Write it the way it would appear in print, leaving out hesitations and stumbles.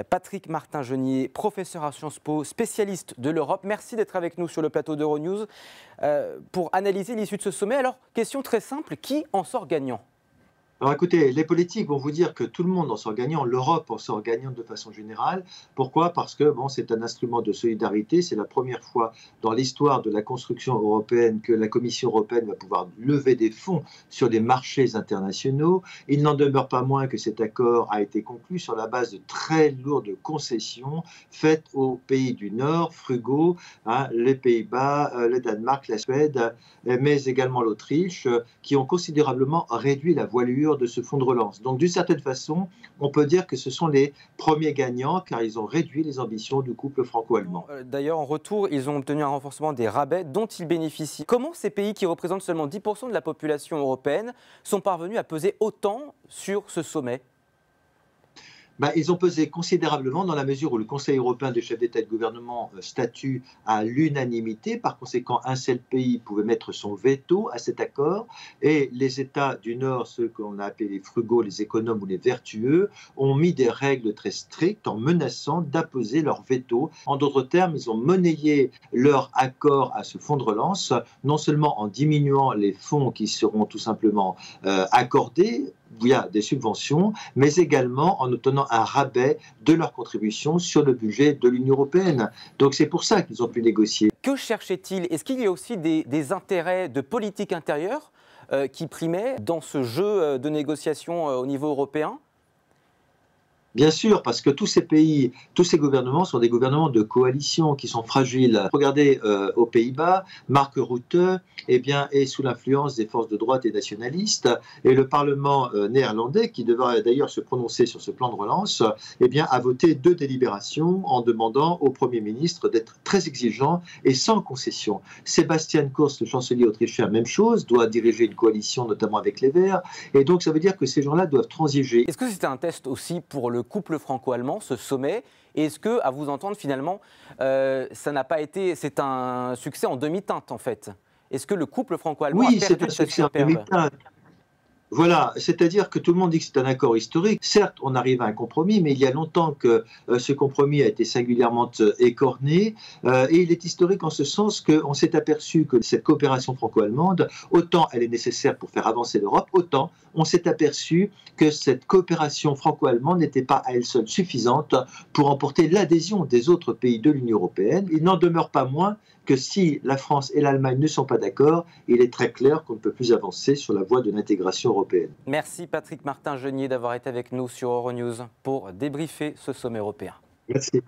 Patrick Martin-Genier, professeur à Sciences Po, spécialiste de l'Europe. Merci d'être avec nous sur le plateau d'Euronews pour analyser l'issue de ce sommet. Alors, question très simple, qui en sort gagnant ? Alors écoutez, les politiques vont vous dire que tout le monde en sort gagnant, l'Europe en sort gagnant de façon générale. Pourquoi? Parce que c'est un instrument de solidarité. C'est la première fois dans l'histoire de la construction européenne que la Commission européenne va pouvoir lever des fonds sur les marchés internationaux. Il n'en demeure pas moins que cet accord a été conclu sur la base de très lourdes concessions faites aux pays du Nord, frugaux, les Pays-Bas, le Danemark, la Suède, mais également l'Autriche, qui ont considérablement réduit la voilure de ce fonds de relance. Donc d'une certaine façon, on peut dire que ce sont les premiers gagnants car ils ont réduit les ambitions du couple franco-allemand. D'ailleurs, en retour, ils ont obtenu un renforcement des rabais dont ils bénéficient. Comment ces pays qui représentent seulement 10% de la population européenne sont parvenus à peser autant sur ce sommet ? Ils ont pesé considérablement dans la mesure où le Conseil européen des chefs d'État et de gouvernement statue à l'unanimité. Par conséquent, un seul pays pouvait mettre son veto à cet accord et les États du Nord, ceux qu'on a appelés les frugaux, les économes ou les vertueux, ont mis des règles très strictes en menaçant d'apposer leur veto. En d'autres termes, ils ont monnayé leur accord à ce fonds de relance, non seulement en diminuant les fonds qui seront tout simplement accordés via des subventions, mais également en obtenant un rabais de leur contribution sur le budget de l'Union européenne. Donc c'est pour ça qu'ils ont pu négocier. Que cherchaient-ils? Est-ce qu'il y a aussi des intérêts de politique intérieure qui primaient dans ce jeu de négociation au niveau européen ? Bien sûr, parce que tous ces pays, tous ces gouvernements sont des gouvernements de coalition qui sont fragiles. Regardez aux Pays-Bas, Mark Rutte est sous l'influence des forces de droite et nationalistes, et le Parlement néerlandais, qui devrait d'ailleurs se prononcer sur ce plan de relance, a voté 2 délibérations en demandant au Premier ministre d'être très exigeant et sans concession. Sebastian Kurz, le chancelier autrichien, même chose, doit diriger une coalition notamment avec les Verts, et donc ça veut dire que ces gens-là doivent transiger. Est-ce que c'était un test aussi pour le couple franco-allemand, ce sommet? Et est-ce que, à vous entendre, finalement, ça n'a pas été, c'est un succès en demi-teinte, en fait? Est-ce que le couple franco-allemand a perdu cette superbe? Voilà, c'est-à-dire que tout le monde dit que c'est un accord historique. Certes, on arrive à un compromis, mais il y a longtemps que ce compromis a été singulièrement écorné. Et il est historique en ce sens qu'on s'est aperçu que cette coopération franco-allemande, autant elle est nécessaire pour faire avancer l'Europe, autant on s'est aperçu que cette coopération franco-allemande n'était pas à elle seule suffisante pour emporter l'adhésion des autres pays de l'Union européenne. Il n'en demeure pas moins que si la France et l'Allemagne ne sont pas d'accord, il est très clair qu'on ne peut plus avancer sur la voie de l'intégration européenne. Merci Patrick Martin-Genier d'avoir été avec nous sur Euronews pour débriefer ce sommet européen. Merci.